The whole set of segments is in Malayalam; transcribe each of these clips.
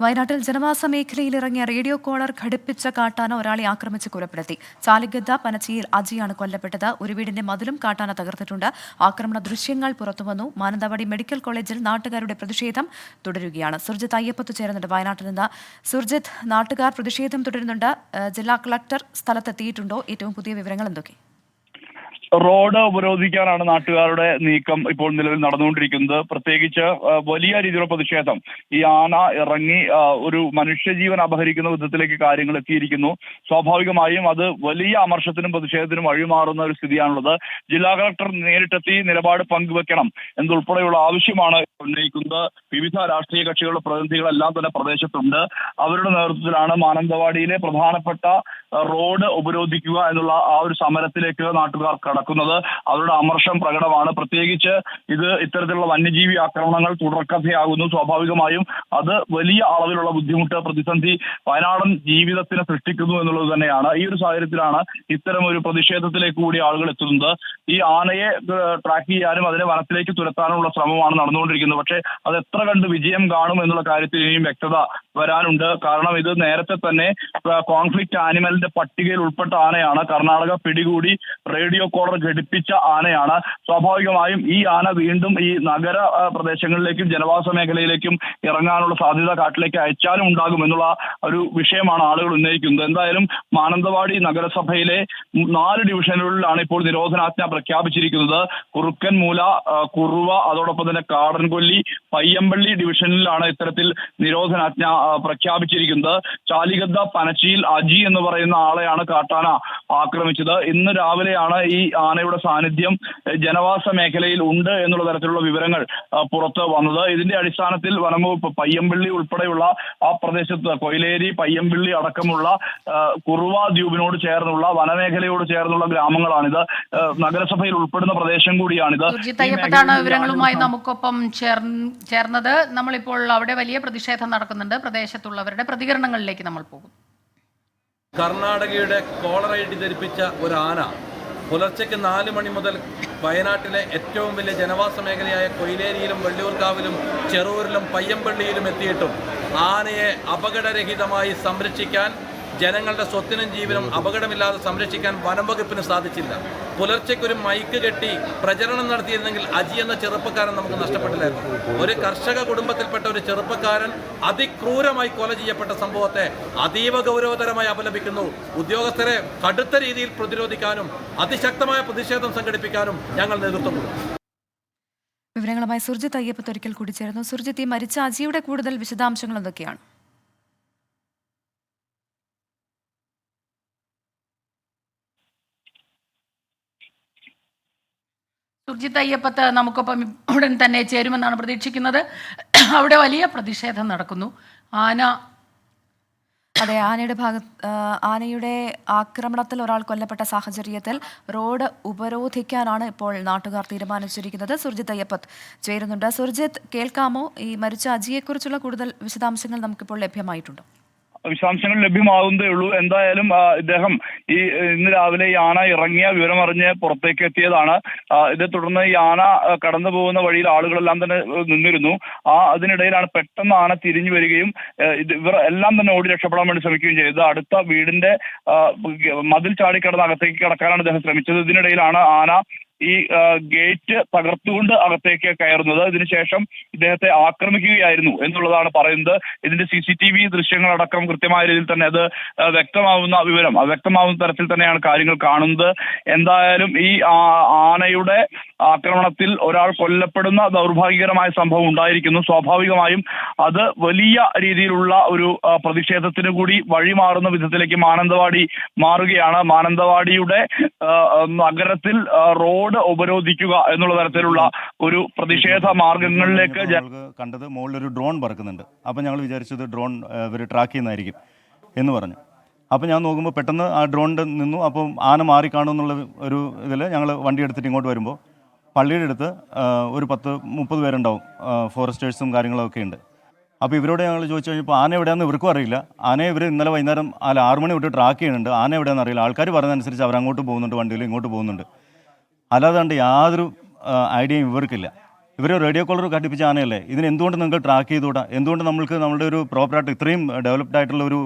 വയനാട്ടിൽ ജനവാസ മേഖലയിൽ ഇറങ്ങിയ റേഡിയോ കോളർ ഘടിപ്പിച്ച കാട്ടാന ഒരാളെ ആക്രമിച്ച് കൊലപ്പെടുത്തി. ചാലിഗദ്ദ പനച്ചിയിൽ അജിയാണ് കൊല്ലപ്പെട്ടത്. ഒരു വീടിന്റെ മതിലും കാട്ടാന തകർത്തിട്ടുണ്ട്. ആക്രമണ ദൃശ്യങ്ങൾ പുറത്തുവന്നു. മാനന്തവാടി മെഡിക്കൽ കോളേജിൽ നാട്ടുകാരുടെ പ്രതിഷേധം തുടരുകയാണ്. സുർജിത്ത് അയ്യപ്പത്ത് ചേരുന്നുണ്ട് വയനാട്ടിൽ നിന്ന്. സുർജിത്ത്, നാട്ടുകാർ പ്രതിഷേധം തുടരുന്നുണ്ട്. ജില്ലാ കളക്ടർ സ്ഥലത്തെത്തിയിട്ടുണ്ടോ? ഏറ്റവും പുതിയ വിവരങ്ങൾ എന്തൊക്കെ? റോഡ് ഉപരോധിക്കാനാണ് നാട്ടുകാരുടെ നീക്കം ഇപ്പോൾ നിലവിൽ നടന്നുകൊണ്ടിരിക്കുന്നത്. പ്രത്യേകിച്ച് വലിയ രീതിയിലുള്ള പ്രതിഷേധം. ഈ ആന ഇറങ്ങി ഒരു മനുഷ്യജീവൻ അപഹരിക്കുന്ന വിധത്തിലേക്ക് കാര്യങ്ങൾ എത്തിയിരിക്കുന്നു. സ്വാഭാവികമായും അത് വലിയ അമർഷത്തിനും പ്രതിഷേധത്തിനും വഴിമാറുന്ന ഒരു സ്ഥിതിയാണുള്ളത്. ജില്ലാ കളക്ടർ നേരിട്ടെത്തി നിലപാട് പങ്കുവെക്കണം എന്നതുൾപ്പെടെയുള്ള ആവശ്യമാണ് ഉന്നയിക്കുന്നത്. വിവിധ രാഷ്ട്രീയ കക്ഷികളുടെ പ്രതിനിധികളെല്ലാം തന്നെ പ്രദേശത്തുണ്ട്. അവരുടെ നേതൃത്വത്തിലാണ് മാനന്തവാടിയിലെ പ്രധാനപ്പെട്ട റോഡ് ഉപരോധിക്കുക എന്നുള്ള ആ ഒരു സമരത്തിലേക്ക് നാട്ടുകാർ കടക്കുന്നത്. അവരുടെ അമർഷം പ്രകടമാണ്. പ്രത്യേകിച്ച് ഇത് ഇത്തരത്തിലുള്ള വന്യജീവി ആക്രമണങ്ങൾ തുടർക്കഥയാകുന്നു. സ്വാഭാവികമായും അത് വലിയ അളവിലുള്ള ബുദ്ധിമുട്ട്, പ്രതിസന്ധി വയനാടൻ ജീവിതത്തിന് സൃഷ്ടിക്കുന്നു എന്നുള്ളത് തന്നെയാണ്. ഈ ഒരു സാഹചര്യത്തിലാണ് ഇത്തരം ഒരു പ്രതിഷേധത്തിലേക്ക് കൂടി ആളുകൾ എത്തുന്നത്. ഈ ആനയെ ട്രാക്ക് ചെയ്യാനും അതിനെ വനത്തിലേക്ക് തുരത്താനുമുള്ള ശ്രമമാണ് നടന്നുകൊണ്ടിരിക്കുന്നത്. പക്ഷേ അത് എത്ര കണ്ട് വിജയം കാണും എന്നുള്ള കാര്യത്തിൽ ഇനിയും വ്യക്തത വരാനുണ്ട്. കാരണം ഇത് നേരത്തെ തന്നെ കോൺഫ്ലിക്റ്റ് ആനിമലിന്റെ പട്ടികയിൽ ഉൾപ്പെട്ട ആനയാണ്. കർണാടക പിടികൂടി റേഡിയോ കോളർ ഘടിപ്പിച്ച ആനയാണ്. സ്വാഭാവികമായും ഈ ആന വീണ്ടും ഈ നഗര പ്രദേശങ്ങളിലേക്കും ജനവാസ മേഖലയിലേക്കും ഇറങ്ങാനുള്ള സാധ്യത കാട്ടിലേക്ക് അയച്ചാലും ഉണ്ടാകും എന്നുള്ള ഒരു വിഷയമാണ് ആളുകൾ ഉന്നയിക്കുന്നത്. എന്തായാലും മാനന്തവാടി നഗരസഭയിലെ 4 ഡിവിഷനുകളിലാണ് ഇപ്പോൾ നിരോധനാജ്ഞ പ്രഖ്യാപിച്ചിരിക്കുന്നത്. കുറുക്കൻമൂല, കുറുവ, അതോടൊപ്പം തന്നെ കാടൻകൊല്ലി, പയ്യമ്പള്ളി ഡിവിഷനിലാണ് ഇത്തരത്തിൽ നിരോധനാജ്ഞ പ്രഖ്യാപിച്ചിരിക്കുന്നത്. ചാലിഗദ്ദ പനച്ചിയിൽ അജി എന്ന് പറയുന്ന ആളെയാണ് കാട്ടാന ആക്രമിച്ചത്. ഇന്ന് രാവിലെയാണ് ഈ ആനയുടെ സാന്നിധ്യം ജനവാസ മേഖലയിൽ ഉണ്ട് എന്നുള്ള തരത്തിലുള്ള വിവരങ്ങൾ പുറത്ത് വന്നത്. ഇതിന്റെ അടിസ്ഥാനത്തിൽ വനംവകുപ്പ് പയ്യമ്പള്ളി ഉൾപ്പെടെയുള്ള ആ പ്രദേശത്ത് കൊയിലേരി, പയ്യമ്പള്ളി അടക്കമുള്ള കുറുവ ദ്വീപിനോട് ചേർന്നുള്ള വനമേഖലയോട് ചേർന്നുള്ള ഗ്രാമങ്ങളാണിത്. നഗരസഭയിൽ ഉൾപ്പെടുന്ന പ്രദേശം കൂടിയാണിത്. വിവരങ്ങളുമായി നമുക്കൊപ്പം ചേർന്നത്. നമ്മളിപ്പോൾ അവിടെ വലിയ പ്രതിഷേധം നടക്കുന്നുണ്ട്. പ്രദേശത്തുള്ളവരുടെ പ്രതികരണങ്ങളിലേക്ക് നമ്മൾ പോകും. കർണാടകയുടെ കോളറൈഡ് ധരിപ്പിച്ച ഒരു ആന പുലർച്ചയ്ക്ക് 4 മണി മുതൽ വയനാട്ടിലെ ഏറ്റവും വലിയ ജനവാസ മേഖലയായ കൊയിലേരിയിലും വെള്ളിയൂർക്കാവിലും ചെറൂരിലും പയ്യമ്പള്ളിയിലും എത്തിയിട്ടും ആനയെ അപകടരഹിതമായി സംരക്ഷിക്കാൻ, ജനങ്ങളുടെ സ്വത്തിനും ജീവനും അപകടമില്ലാതെ സംരക്ഷിക്കാൻ വനം വകുപ്പിന് സാധിച്ചില്ല. പുലർച്ചയ്ക്കൊരു മൈക്ക് കെട്ടി പ്രചരണം നടത്തിയിരുന്നെങ്കിൽ അജി എന്ന ചെറുപ്പക്കാരൻ നമുക്ക് നഷ്ടപ്പെട്ടില്ലായിരുന്നു. ഒരു കർഷക കുടുംബത്തിൽപ്പെട്ട ഒരു ചെറുപ്പക്കാരൻ അതിക്രൂരമായി കൊല ചെയ്യപ്പെട്ട സംഭവത്തെ അതീവ ഗൗരവതരമായി അപലപിക്കുന്നു. ഉദ്യോഗസ്ഥരെ കടുത്ത രീതിയിൽ പ്രതിരോധിക്കാനും അതിശക്തമായ പ്രതിഷേധം സംഘടിപ്പിക്കാനും ഞങ്ങൾ നേതൃത്വം കൊടുക്കും. വിവരങ്ങളുമായി സുർജിത്ത് അയ്യപ്പത്ത് ഒരിക്കൽ കൂടി ചേർന്നു. സുർജിത്ത്, ഈ മരിച്ച അജിയുടെ കൂടുതൽ വിശദാംശങ്ങൾ എന്തൊക്കെയാണ്? സുർജിത്ത് അയ്യപ്പത്ത് നമുക്കൊപ്പം ഉടൻ തന്നെ ചേരുമെന്നാണ് പ്രതീക്ഷിക്കുന്നത്. അവിടെ വലിയ പ്രതിഷേധം നടക്കുന്നു. അതെ, ആനയുടെ ആക്രമണത്തിൽ ഒരാൾ കൊല്ലപ്പെട്ട സാഹചര്യത്തിൽ റോഡ് ഉപരോധിക്കാനാണ് ഇപ്പോൾ നാട്ടുകാർ തീരുമാനിച്ചിരിക്കുന്നത്. സുർജിത്ത് അയ്യപ്പത്ത് ചേരുന്നുണ്ട്. സുർജിത്ത്, കേൾക്കാമോ? ഈ മരിച്ച അജിയെക്കുറിച്ചുള്ള കൂടുതൽ വിശദാംശങ്ങൾ നമുക്കിപ്പോൾ ലഭ്യമായിട്ടുണ്ടോ? വിശദാംശങ്ങൾ ലഭ്യമാകുന്നതേ ഉള്ളൂ. എന്തായാലും ഇദ്ദേഹം ഇന്ന് രാവിലെ ഈ ആന ഇറങ്ങിയ വിവരമറിഞ്ഞ് പുറത്തേക്ക് എത്തിയതാണ്. ഇതേ തുടർന്ന് ഈ ആന കടന്നു പോകുന്ന വഴിയിൽ ആളുകളെല്ലാം തന്നെ നിന്നിരുന്നു. അതിനിടയിലാണ് പെട്ടെന്ന് ആന തിരിഞ്ഞു വരികയും ഇവർ എല്ലാം തന്നെ ഓടി രക്ഷപ്പെടാൻ വേണ്ടി ശ്രമിക്കുകയും ചെയ്തത്. അടുത്ത വീടിന്റെ മതിൽ ചാടിക്കടന്ന് അകത്തേക്ക് കടക്കാനാണ് ഇദ്ദേഹം ശ്രമിച്ചത്. ഇതിനിടയിലാണ് ആന ഈ ഗേറ്റ് തകർത്തുകൊണ്ട് അകത്തേക്ക് കയറുന്നത്. ഇതിനുശേഷം ഇദ്ദേഹത്തെ ആക്രമിക്കുകയായിരുന്നു എന്നുള്ളതാണ് പറയുന്നത്. ഇതിന്റെ CCTV ദൃശ്യങ്ങളടക്കം കൃത്യമായ രീതിയിൽ തന്നെ അത് വ്യക്തമാവുന്ന തരത്തിൽ തന്നെയാണ് കാര്യങ്ങൾ കാണുന്നത്. എന്തായാലും ഈ ആനയുടെ ആക്രമണത്തിൽ ഒരാൾ കൊല്ലപ്പെടുന്ന ദൗർഭാഗ്യകരമായ സംഭവം ഉണ്ടായിരിക്കുന്നു. സ്വാഭാവികമായും അത് വലിയ രീതിയിലുള്ള ഒരു പ്രതിഷേധത്തിന് കൂടി വഴിമാറുന്ന വിധത്തിലേക്ക് മാനന്തവാടി മാറുകയാണ്. മാനന്തവാടിയുടെ നഗരത്തിൽ റോഡ് ഉപരോധിക്കുക എന്നുള്ള തരത്തിലുള്ള ഒരു പ്രതിഷേധ മാർഗങ്ങളിലേക്ക് കണ്ടത്. മുകളിലൊരു ഡ്രോൺ പറക്കുന്നുണ്ട്. അപ്പം ഞങ്ങൾ വിചാരിച്ചത് ഡ്രോൺ ഇവർ ട്രാക്ക് ചെയ്യുന്നതായിരിക്കും എന്ന് പറഞ്ഞു. അപ്പോൾ ഞാൻ നോക്കുമ്പോൾ പെട്ടെന്ന് ആ ഡ്രോണിൻ്റെ നിന്നു. അപ്പം ആന മാറിക്കാണും എന്നുള്ള ഒരു ഇതിൽ ഞങ്ങൾ വണ്ടി എടുത്തിട്ട് ഇങ്ങോട്ട് വരുമ്പോൾ പള്ളിയുടെ അടുത്ത് ഒരു 10-30 പേരുണ്ടാവും, ഫോറസ്റ്റേഴ്സും കാര്യങ്ങളൊക്കെ ഉണ്ട്. അപ്പോൾ ഇവരോട് ഞങ്ങൾ ചോദിച്ചു കഴിഞ്ഞപ്പോൾ ആന എവിടെയാണെന്ന് ഇവർക്കും അറിയില്ല. ആനയെ ഇവർ ഇന്നലെ വൈകുന്നേരം 6 മണി തൊട്ട് ട്രാക്ക് ചെയ്യുന്നുണ്ട്. ആന എവിടെയാണെന്ന് അറിയില്ല. ആൾക്കാർ പറഞ്ഞതനുസരിച്ച് അവർ അങ്ങോട്ട് പോകുന്നുണ്ട്, വണ്ടിയിൽ ഇങ്ങോട്ട് പോകുന്നുണ്ട്. അല്ലാതെ യാതൊരു ഐഡിയയും ഇവർക്കില്ല. ഇവർ റേഡിയോ കോളർ ഘടിപ്പിച്ച ആനയല്ലേ, ഇതിന് എന്തുകൊണ്ട് നിങ്ങൾക്ക് ട്രാക്ക് ചെയ്തുകൂടാ? എന്തുകൊണ്ട് നമ്മൾക്ക് നമ്മുടെ ഒരു പ്രോപ്പറായിട്ട് ഇത്രയും ഡെവലപ്ഡ് ആയിട്ടുള്ള ഒരു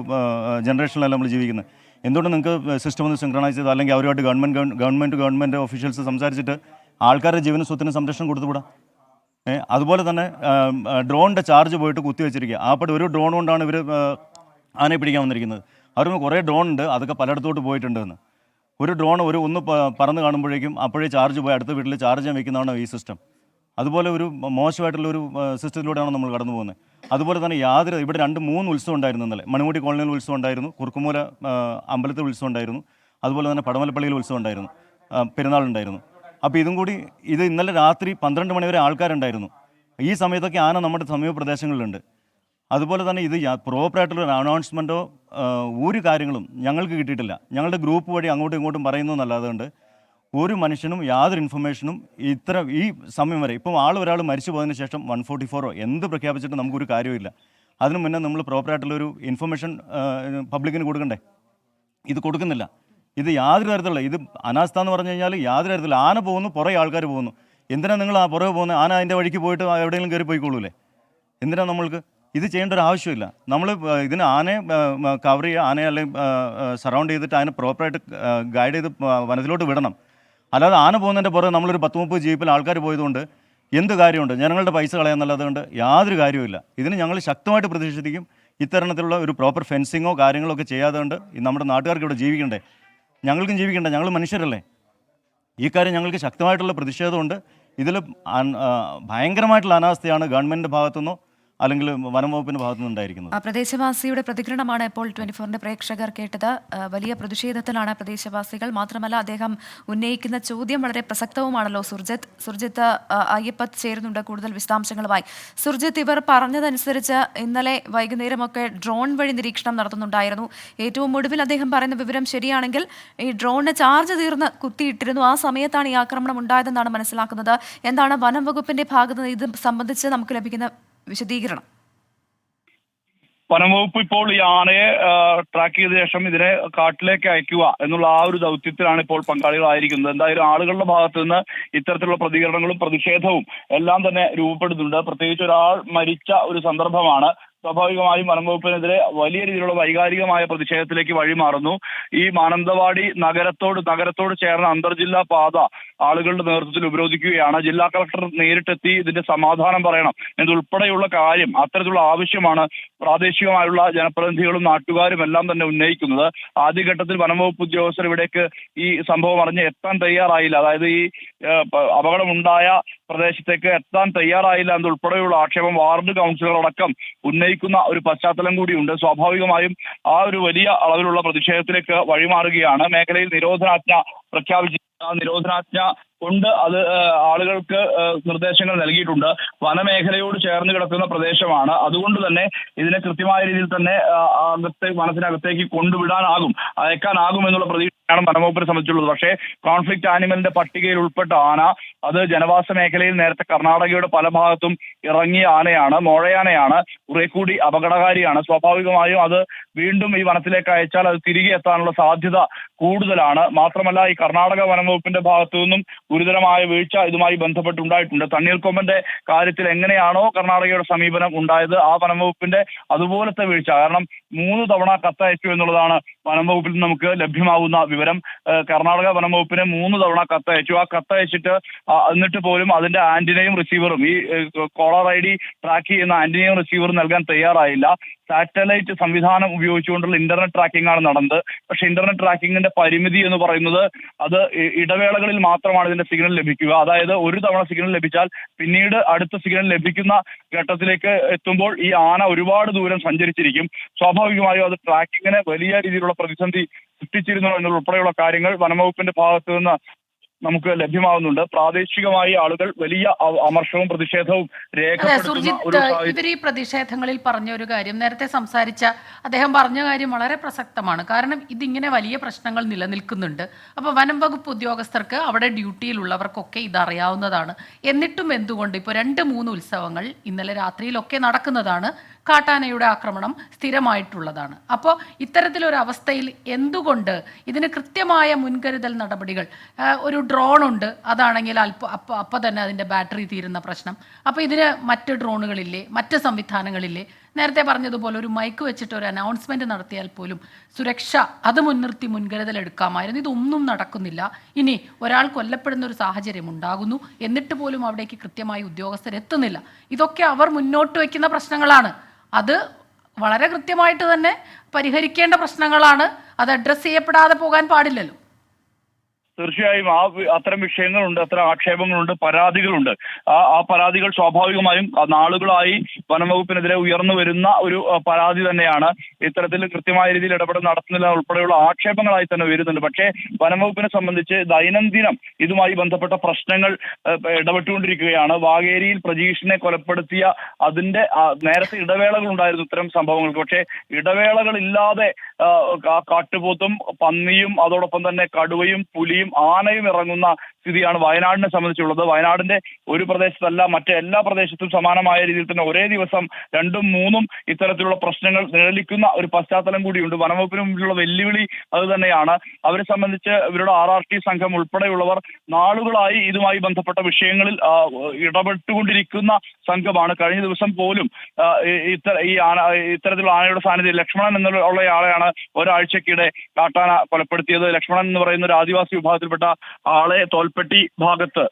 ജനറേഷനിലല്ല നമ്മൾ ജീവിക്കുന്നത്? എന്തുകൊണ്ട് നിങ്ങൾക്ക് സിസ്റ്റം ഒന്ന് സിങ്ക്രണൈസ് ചെയ്ത് അല്ലെങ്കിൽ അവരുമായിട്ട് ഗവൺമെൻറ് ഒഫീഷ്യൽസ് സംസാരിച്ചിട്ട് ആൾക്കാരുടെ ജീവനും സ്വത്തിനും സംരക്ഷണം കൊടുത്തുകൂടാ? അതുപോലെ തന്നെ ഡ്രോണിൻ്റെ ചാർജ് പോയിട്ട് കുത്തിവെച്ചിരിക്കുക. ആപ്പടെ ഒരു ഡ്രോൺ കൊണ്ടാണ് ഇവർ ആനയെ പിടിക്കാൻ വന്നിരിക്കുന്നത്. അവർക്ക് കുറേ ഡ്രോൺ ഉണ്ട്, അതൊക്കെ പലയിടത്തോട്ട് പോയിട്ടുണ്ടെന്ന്. ഒരു ഡ്രോൺ ഒന്ന് പറന്ന് കാണുമ്പോഴേക്കും അപ്പോഴേ ചാർജ് പോയി അടുത്ത വീട്ടിൽ ചാർജ് ചെയ്യാൻ വെക്കുന്നതാണ് ഈ സിസ്റ്റം. അതുപോലെ ഒരു മോശമായിട്ടുള്ള ഒരു സിസ്റ്റത്തിലൂടെയാണ് നമ്മൾ കടന്നു പോകുന്നത്. അതുപോലെ തന്നെ ഇവിടെ 2-3 ഉത്സവം ഉണ്ടായിരുന്നു ഇന്നലെ. മണിമുടി കോളനിയിൽ ഉത്സവം ഉണ്ടായിരുന്നു, കുറുക്കുമൂല അമ്പലത്തിൽ ഉത്സവം ഉണ്ടായിരുന്നു, അതുപോലെ തന്നെ പടമലപ്പള്ളിയിൽ ഉത്സവം ഉണ്ടായിരുന്നു, പെരുന്നാളുണ്ടായിരുന്നു. അപ്പോൾ ഇത് ഇന്നലെ രാത്രി 12 മണി വരെ ആൾക്കാരുണ്ടായിരുന്നു. ഈ സമയത്തൊക്കെ ആന നമ്മുടെ സമീപ പ്രദേശങ്ങളിലുണ്ട്. അതുപോലെ തന്നെ ഇത് പ്രോപ്പറായിട്ടുള്ള അനൗൺസ്മെൻറ്റോ ഒരു കാര്യങ്ങളും ഞങ്ങൾക്ക് കിട്ടിയിട്ടില്ല. ഞങ്ങളുടെ ഗ്രൂപ്പ് വഴി അങ്ങോട്ടും ഇങ്ങോട്ടും പറയുന്നതല്ലാതെ ഒരു മനുഷ്യനും യാതൊരു ഇൻഫർമേഷനും ഈ സമയം വരെ ഇപ്പം ഒരാൾ മരിച്ചു പോയതിന് ശേഷം 144 എന്ത് പ്രഖ്യാപിച്ചിട്ട് നമുക്കൊരു കാര്യമില്ല. അതിനു മുന്നേ നമ്മൾ പ്രോപ്പറായിട്ടുള്ളൊരു ഇൻഫർമേഷൻ പബ്ലിക്കിന് കൊടുക്കണ്ടേ? ഇത് കൊടുക്കുന്നില്ല. ഇത് യാതൊരു തരത്തിലുള്ള ഇത് അനാസ്ഥ എന്ന് പറഞ്ഞു കഴിഞ്ഞാൽ യാതൊരു തരത്തിലുള്ള ആന പോകുന്നു, പുറകെ ആൾക്കാർ പോകുന്നു. എന്തിനാണ് നിങ്ങൾ പുറകെ പോകുന്നത്? ആന അതിൻ്റെ വഴിക്ക് പോയിട്ട് എവിടെയെങ്കിലും കയറി പോയിക്കോളൂല്ലേ? എന്തിനാണ് നമ്മൾക്ക് ഇത് ചെയ്യേണ്ട ഒരു ആവശ്യമില്ല. നമ്മൾ ഇതിന് ആനയെ കവർ ചെയ്യുക, ആനയെ അല്ലെങ്കിൽ സറൗണ്ട് ചെയ്തിട്ട് അതിനെ പ്രോപ്പറായിട്ട് ഗൈഡ് ചെയ്ത് വനത്തിലോട്ട് വിടണം. അല്ലാതെ ആന പോകുന്നതിൻ്റെ പുറകെ നമ്മളൊരു 10-30 ജീപ്പിൽ ആൾക്കാർ പോയതുകൊണ്ട് എന്ത് കാര്യമുണ്ട്? ജനങ്ങളുടെ പൈസ കളയാന്നല്ലാതുകൊണ്ട് യാതൊരു കാര്യവുമില്ല. ഇതിന് ഞങ്ങൾ ശക്തമായിട്ട് പ്രതിഷേധിക്കും. ഇത്തരണത്തിലുള്ള ഒരു പ്രോപ്പർ ഫെൻസിങ്ങോ കാര്യങ്ങളോ ഒക്കെ ചെയ്യാതെ കൊണ്ട് നമ്മുടെ നാട്ടുകാർക്ക് ഇവിടെ ജീവിക്കണ്ടേ? ഞങ്ങൾക്കും ജീവിക്കണ്ടേ? ഞങ്ങൾ മനുഷ്യരല്ലേ? ഈ കാര്യം ഞങ്ങൾക്ക് ശക്തമായിട്ടുള്ള പ്രതിഷേധമുണ്ട്. ഇതിൽ ഭയങ്കരമായിട്ടുള്ള അനാസ്ഥയാണ് ഗവൺമെൻറ്റിൻ്റെ ഭാഗത്തുനിന്നോ അല്ലെങ്കിൽ വനം വകുപ്പിൻ്റെ ഭാഗത്തുനിന്ന് ഉണ്ടായിരിക്കുന്നത്. പ്രദേശവാസിയുടെ പ്രതികരണമാണ് ഇപ്പോൾ 24ന്റെ പ്രേക്ഷകർ കേട്ടത്. വലിയ പ്രതിഷേധത്തിലാണ് പ്രദേശവാസികൾ. മാത്രമല്ല, അദ്ദേഹം ഉന്നയിക്കുന്ന ചോദ്യം വളരെ പ്രസക്തവുമാണല്ലോ. സുർജിത്ത് അയ്യപ്പത്ത് ചേരുന്നുണ്ട് കൂടുതൽ വിശദാംശങ്ങളുമായി. സുർജിത്ത്, ഇവർ പറഞ്ഞതനുസരിച്ച് ഇന്നലെ വൈകുന്നേരമൊക്കെ ഡ്രോൺ വഴി നിരീക്ഷണം നടത്തുന്നുണ്ടായിരുന്നു. ഏറ്റവും ഒടുവിൽ അദ്ദേഹം പറയുന്ന വിവരം ശരിയാണെങ്കിൽ ഈ ഡ്രോണിന് ചാർജ് തീർന്ന് കുത്തിയിട്ടിരുന്നു. ആ സമയത്താണ് ഈ ആക്രമണം ഉണ്ടായതെന്നാണ് മനസ്സിലാക്കുന്നത്. എന്താണ് വനം വകുപ്പിന്റെ ഭാഗത്ത് ഇത് സംബന്ധിച്ച് നമുക്ക് ലഭിക്കുന്ന വിശദീകരണം? വനംവകുപ്പ് ഇപ്പോൾ ഈ ആനയെ ട്രാക്ക് ചെയ്ത ശേഷം ഇതിനെ കാട്ടിലേക്ക് അയക്കുക എന്നുള്ള ആ ഒരു ദൗത്യത്തിലാണ് ഇപ്പോൾ പങ്കാളികളായിരിക്കുന്നത്. എന്തായാലും ആളുകളുടെ ഭാഗത്തു നിന്ന് ഇത്തരത്തിലുള്ള പ്രതികരണങ്ങളും പ്രതിഷേധവും എല്ലാം തന്നെ രൂപപ്പെടുന്നുണ്ട്. പ്രത്യേകിച്ച് ഒരാൾ മരിച്ച ഒരു സന്ദർഭമാണ്. സ്വാഭാവികമായും വനംവകുപ്പിനെതിരെ വലിയ രീതിയിലുള്ള വൈകാരികമായ പ്രതിഷേധത്തിലേക്ക് വഴിമാറുന്നു. ഈ മാനന്തവാടി നഗരത്തോട് ചേർന്ന അന്തർജില്ലാ പാത ആളുകളുടെ നേതൃത്വത്തിൽ ഉപരോധിക്കുകയാണ്. ജില്ലാ കളക്ടർ നേരിട്ടെത്തി ഇതിന്റെ സമാധാനം പറയണം എന്നതുൾപ്പെടെയുള്ള കാര്യം, അത്തരത്തിലുള്ള ആവശ്യമാണ് പ്രാദേശികമായുള്ള ജനപ്രതിനിധികളും നാട്ടുകാരും എല്ലാം തന്നെ ഉന്നയിക്കുന്നത്. ആദ്യഘട്ടത്തിൽ വനംവകുപ്പ് ഉദ്യോഗസ്ഥർ ഇവിടേക്ക് ഈ സംഭവം അറിഞ്ഞ് എത്താൻ തയ്യാറായില്ല. അതായത് ഈ അപകടമുണ്ടായ പ്രദേശത്തേക്ക് എത്താൻ തയ്യാറായില്ല എന്നതുൾപ്പെടെയുള്ള ആക്ഷേപം വാർഡ് കൗൺസിലറടക്കം ഉന്നയിക്കുന്ന ഒരു പശ്ചാത്തലം കൂടിയുണ്ട്. സ്വാഭാവികമായും ആ ഒരു വലിയ അളവിലുള്ള പ്രതിഷേധത്തിലേക്ക് വഴിമാറുകയാണ്. മേഖലയിൽ നിരോധനാജ്ഞ പ്രഖ്യാപിച്ചു. ആ നിരോധനാജ്ഞ കൊണ്ട് അത് ആളുകൾക്ക് നിർദ്ദേശങ്ങൾ നൽകിയിട്ടുണ്ട്. വനമേഖലയോട് ചേർന്ന് കിടക്കുന്ന പ്രദേശമാണ്. അതുകൊണ്ട് തന്നെ ഇതിനെ കൃത്യമായ രീതിയിൽ തന്നെ വനത്തിനകത്തേക്ക് അയക്കാനാകും എന്നുള്ള പ്രതീക്ഷയാണ് വനംവകുപ്പിനെ സംബന്ധിച്ചുള്ളത്. പക്ഷേ കോൺഫ്ലിക്റ്റ് ആനിമലിന്റെ പട്ടികയിൽ ഉൾപ്പെട്ട ആന അത് ജനവാസ മേഖലയിൽ നേരത്തെ കർണാടകയുടെ പല ഭാഗത്തും ഇറങ്ങിയ ആനയാണ്, മോഴയാനയാണ്, കുറെ കൂടി അപകടകാരിയാണ്. സ്വാഭാവികമായും അത് വീണ്ടും ഈ വനത്തിലേക്ക് അയച്ചാൽ അത് തിരികെ എത്താനുള്ള സാധ്യത കൂടുതലാണ്. മാത്രമല്ല, ഈ കർണാടക വനംവകുപ്പിന്റെ ഭാഗത്തു നിന്നും ഗുരുതരമായ വീഴ്ച ഇതുമായി ബന്ധപ്പെട്ടുണ്ടായിട്ടുണ്ട്. തണ്ണീർക്കൊമ്പന്റെ കാര്യത്തിൽ എങ്ങനെയാണോ കർണാടകയുടെ സമീപനം ഉണ്ടായത്, ആ വനംവകുപ്പിന്റെ അതുപോലത്തെ വീഴ്ച. കാരണം 3 തവണ കത്തയച്ചു എന്നുള്ളതാണ് വനംവകുപ്പിൽ നിന്ന് നമുക്ക് ലഭ്യമാകുന്ന വിവരം. കർണാടക വനംവകുപ്പിന് 3 തവണ കത്തയച്ചു. ആ കത്തയച്ചിട്ട് എന്നിട്ട് പോലും അതിന്റെ ആന്റിനയും റിസീവറും, ഈ കോളർ ID ട്രാക്ക് ചെയ്യുന്ന ആന്റിനയും റിസീവറും നൽകാൻ തയ്യാറായില്ല. സാറ്റലൈറ്റ് സംവിധാനം ഉപയോഗിച്ചുകൊണ്ടുള്ള ഇന്റർനെറ്റ് ട്രാക്കിംഗ് ആണ് നടന്നത്. പക്ഷേ ഇന്റർനെറ്റ് ട്രാക്കിങ്ങിന്റെ പരിമിതി എന്ന് പറയുന്നത് അത് ഇടവേളകളിൽ മാത്രമാണ് ഇതിന്റെ സിഗ്നൽ ലഭിക്കുക. അതായത് ഒരു തവണ സിഗ്നൽ ലഭിച്ചാൽ പിന്നീട് അടുത്ത സിഗ്നൽ ലഭിക്കുന്ന ഘട്ടത്തിലേക്ക് എത്തുമ്പോൾ ഈ ആന ഒരുപാട് ദൂരം സഞ്ചരിച്ചിരിക്കും. സ്വാഭാവികമായും അത് ട്രാക്കിങ്ങിന് വലിയ രീതിയിലുള്ള പ്രതിസന്ധി സൃഷ്ടിച്ചിരുന്നു എന്നുൾപ്പെടെയുള്ള കാര്യങ്ങൾ വനംവകുപ്പിന്റെ ഭാഗത്തു നിന്ന് നമുക്ക് ലഭ്യമാവുന്നുണ്ട്. പ്രാദേശികമായി ആളുകൾ വലിയ അമർഷവും പ്രതിഷേധവും ഇവർ ഈ പ്രതിഷേധങ്ങളിൽ പറഞ്ഞ ഒരു കാര്യം, നേരത്തെ സംസാരിച്ച അദ്ദേഹം പറഞ്ഞ കാര്യം വളരെ പ്രസക്തമാണ്. കാരണം ഇതിങ്ങനെ വലിയ പ്രശ്നങ്ങൾ നിലനിൽക്കുന്നുണ്ട്. അപ്പോൾ വനം വകുപ്പ് ഉദ്യോഗസ്ഥർക്ക് അവിടെ ഡ്യൂട്ടിയിലുള്ളവർക്കൊക്കെ ഇതറിയാവുന്നതാണ്. എന്നിട്ടും എന്തുകൊണ്ട് ഇപ്പോൾ 2-3 ഉത്സവങ്ങൾ ഇന്നലെ രാത്രിയിലൊക്കെ നടക്കുന്നതാണ്, കാട്ടാനയുടെ ആക്രമണം സ്ഥിരമായിട്ടുള്ളതാണ്. അപ്പോൾ ഇത്തരത്തിലൊരു അവസ്ഥയിൽ എന്തുകൊണ്ട് ഇതിന് കൃത്യമായ മുൻകരുതൽ നടപടികൾ, ഒരു ഡ്രോൺ ഉണ്ട്, അതാണെങ്കിൽ അപ്പം തന്നെ അതിൻ്റെ ബാറ്ററി തീരുന്ന പ്രശ്നം, അപ്പോൾ ഇതിന് മറ്റ് ഡ്രോണുകളില്ലേ, മറ്റ് സംവിധാനങ്ങളില്ലേ? നേരത്തെ പറഞ്ഞതുപോലെ ഒരു മൈക്ക് വെച്ചിട്ട് ഒരു അനൗൺസ്മെന്റ് നടത്തിയാൽ പോലും സുരക്ഷ അത് മുൻനിർത്തി മുൻകരുതൽ എടുക്കാമായിരുന്നു. ഇതൊന്നും നടക്കുന്നില്ല. ഇനി ഒരാൾ കൊല്ലപ്പെടുന്ന ഒരു സാഹചര്യം ഉണ്ടാകുന്നു, എന്നിട്ട് പോലും അവിടേക്ക് കൃത്യമായി ഉദ്യോഗസ്ഥർ എത്തുന്നില്ല. ഇതൊക്കെ അവർ മുന്നോട്ട് വയ്ക്കുന്ന പ്രശ്നങ്ങളാണ്. അത് വളരെ കൃത്യമായിട്ട് തന്നെ പരിഹരിക്കേണ്ട പ്രശ്നങ്ങളാണ്. അത് അഡ്രസ്സ് ചെയ്യപ്പെടാതെ പോകാൻ പാടില്ലല്ലോ. തീർച്ചയായും അത്തരം വിഷയങ്ങളുണ്ട്, അത്തരം ആക്ഷേപങ്ങളുണ്ട്, പരാതികളുണ്ട്. ആ പരാതികൾ സ്വാഭാവികമായും നാളുകളായി വനംവകുപ്പിനെതിരെ ഉയർന്നു വരുന്ന ഒരു പരാതി തന്നെയാണ്. ഇത്തരത്തിൽ കൃത്യമായ രീതിയിൽ ഇടപെടൽ നടത്തുന്നില്ല ഉൾപ്പെടെയുള്ള ആക്ഷേപങ്ങളായി തന്നെ വരുന്നുണ്ട്. പക്ഷേ വനംവകുപ്പിനെ സംബന്ധിച്ച് ദൈനംദിനം ഇതുമായി ബന്ധപ്പെട്ട പ്രശ്നങ്ങൾ ഇടപെട്ടുകൊണ്ടിരിക്കുകയാണ്. വാഗേരിയിൽ പ്രജീഷിനെ കൊലപ്പെടുത്തിയ അതിന്റെ നേരത്തെ ഇടവേളകൾ ഉണ്ടായിരുന്നു ഇത്തരം സംഭവങ്ങൾക്ക്. പക്ഷേ ഇടവേളകളില്ലാതെ കാട്ടുപോത്തും പന്നിയും അതോടൊപ്പം തന്നെ കടുവയും പുലിയും ആനയും ഇറങ്ങുന്ന സ്ഥിതിയാണ് വയനാടിനെ സംബന്ധിച്ചുള്ളത്. വയനാടിന്റെ ഒരു പ്രദേശത്തല്ല, മറ്റെല്ലാ പ്രദേശത്തും സമാനമായ രീതിയിൽ തന്നെ ഒരേ ദിവസം 2ഉം 3ഉം ഇത്തരത്തിലുള്ള പ്രശ്നങ്ങൾ നിഴലിക്കുന്ന ഒരു പശ്ചാത്തലം കൂടിയുണ്ട്. വനംവകുപ്പിന് മുമ്പിലുള്ള വെല്ലുവിളി അത് തന്നെയാണ്. അവരെ സംബന്ധിച്ച് ഇവരുടെ RRT സംഘം ഉൾപ്പെടെയുള്ളവർ നാളുകളായി ഇതുമായി ബന്ധപ്പെട്ട വിഷയങ്ങളിൽ ഇടപെട്ടുകൊണ്ടിരിക്കുന്ന സംഘമാണ്. കഴിഞ്ഞ ദിവസം പോലും ഇത്തരത്തിലുള്ള ആനയുടെ സാന്നിധ്യം, ലക്ഷ്മണൻ എന്നുള്ള ആളെയാണ് ഒരാഴ്ചക്കിടെ കാട്ടാന കൊലപ്പെടുത്തിയത്. ലക്ഷ്മണൻ എന്ന് പറയുന്ന ഒരു ആദിവാസി വിഭാഗത്തിൽപ്പെട്ട ആളെ തോൽപ്പെട്ടി ഭാഗത്ത്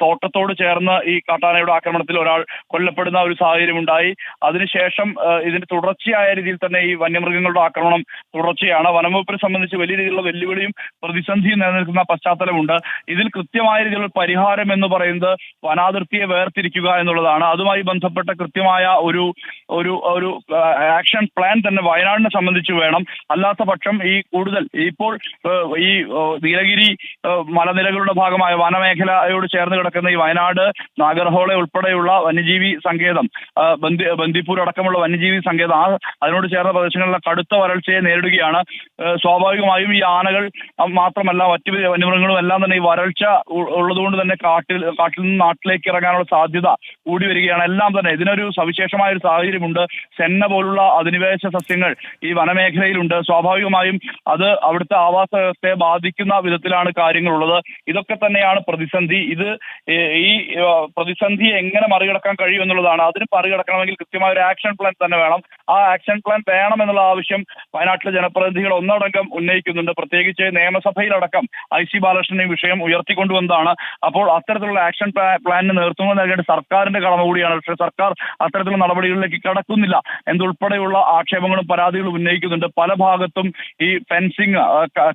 തോട്ടത്തോട് ചേർന്ന് ഈ കാട്ടാനയുടെ ആക്രമണത്തിൽ ഒരാൾ കൊല്ലപ്പെടുന്ന ഒരു സാഹചര്യം ഉണ്ടായി. അതിനുശേഷം ഇതിന്റെ തുടർച്ചയായ രീതിയിൽ തന്നെ ഈ വന്യമൃഗങ്ങളുടെ ആക്രമണം തുടർച്ചയാണ്. വനംവകുപ്പിനെ സംബന്ധിച്ച് വലിയ രീതിയിലുള്ള വെല്ലുവിളിയും പ്രതിസന്ധിയും നിലനിൽക്കുന്ന പശ്ചാത്തലമുണ്ട്. ഇതിൽ കൃത്യമായ രീതിയിലുള്ള പരിഹാരം എന്ന് പറയുന്നത് വനാതിർത്തിയെ വേർതിരിക്കുക എന്നുള്ളതാണ്. അതുമായി ബന്ധപ്പെട്ട കൃത്യമായ ഒരു ആക്ഷൻ പ്ലാൻ തന്നെ വയനാടിനെ സംബന്ധിച്ച് വേണം. അല്ലാത്ത പക്ഷം ഈ കൂടുതൽ ഇപ്പോൾ ഈ നീലഗിരി മലനിരകളുടെ ഭാഗമായ വനമേഖലയോട് ചേർന്ന് കിടക്കുന്ന ഈ വയനാട് നാഗർഹോള ഉൾപ്പെടെയുള്ള വന്യജീവി സങ്കേതം, ബന്ദിപ്പൂർ അടക്കമുള്ള വന്യജീവി സങ്കേതം, അതിനോട് ചേർന്ന പ്രദേശങ്ങളിലെ കടുത്ത വരൾച്ചയെ നേരിടുകയാണ്. സ്വാഭാവികമായും ഈ ആനകൾ മാത്രമല്ല മറ്റു വന്യമൃഗങ്ങളും എല്ലാം തന്നെ ഈ വരൾച്ച ഉള്ളതുകൊണ്ട് തന്നെ കാട്ടിൽ നിന്ന് നാട്ടിലേക്ക് ഇറങ്ങാനുള്ള സാധ്യത കൂടി വരികയാണ്. എല്ലാം തന്നെ ഇതിനൊരു സവിശേഷമായ ഒരു സാഹചര്യമുണ്ട്. സെന്ന പോലുള്ള അധിനിവേശ സസ്യങ്ങൾ ഈ വനമേഖലയിലുണ്ട്. സ്വാഭാവികമായും അത് അവിടുത്തെ ആവാസ വ്യവസ്ഥയെ ബാധിക്കുന്ന വിധത്തിലാണ് കാര്യങ്ങളുള്ളത്. ഇതൊക്കെ തന്നെയാണ് പ്രതിസന്ധി. ഈ പ്രതിസന്ധിയെ എങ്ങനെ മറികടക്കാൻ കഴിയും എന്നുള്ളതാണ്. അതിന് മറികടക്കണമെങ്കിൽ കൃത്യമായ ഒരു ആക്ഷൻ പ്ലാൻ തന്നെ വേണം. ആ ആക്ഷൻ പ്ലാൻ വേണം എന്നുള്ള ആവശ്യം വയനാട്ടിലെ ജനപ്രതിനിധികൾ ഒന്നടങ്കം ഉന്നയിക്കുന്നുണ്ട്. പ്രത്യേകിച്ച് നിയമസഭയിലടക്കം IC ബാലകൃഷ്ണൻ ഈ വിഷയം ഉയർത്തിക്കൊണ്ടുവന്നതാണ്. അപ്പോൾ അത്തരത്തിലുള്ള ആക്ഷൻ പ്ലാനിന് നേതൃത്വം നൽകേണ്ട സർക്കാരിന്റെ കടമ കൂടിയാണ്. പക്ഷേ സർക്കാർ അത്തരത്തിലുള്ള നടപടികളിലേക്ക് കടക്കുന്നില്ല എന്നുൾപ്പെടെയുള്ള ആക്ഷേപങ്ങളും പരാതികളും ഉന്നയിക്കുന്നുണ്ട്. പല ഭാഗത്തും ഈ ഫെൻസിങ്,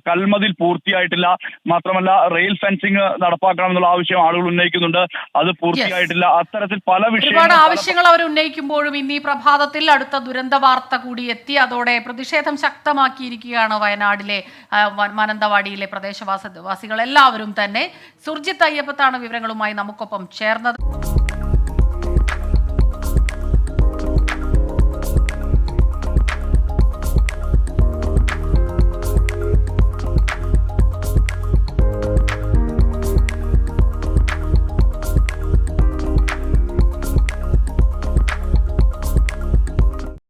കൽമതിൽ പൂർത്തിയായിട്ടില്ല. മാത്രമല്ല റെയിൽ ഫെൻസിങ് നടപ്പാക്കണമെന്നുള്ള ആവശ്യം ആളുകൾ ഉന്നയിക്കുന്നുണ്ട്. അത് പൂർത്തിയായിട്ടില്ല. അത്തരത്തിൽ പല ഒരുപാട് ആവശ്യങ്ങൾ അവർ ഉന്നയിക്കുമ്പോഴും ഇന്ന് ഈ പ്രഭാതത്തിൽ അടുത്ത ദുരന്ത വാർത്ത കൂടി എത്തി. അതോടെ പ്രതിഷേധം ശക്തമാക്കിയിരിക്കുകയാണ് വയനാടിലെ മാനന്തവാടിയിലെ പ്രദേശവാസികൾ എല്ലാവരും തന്നെ. സുർജിത്ത് അയ്യപ്പത്താണ് വിവരങ്ങളുമായി നമുക്കൊപ്പം ചേർന്നത്.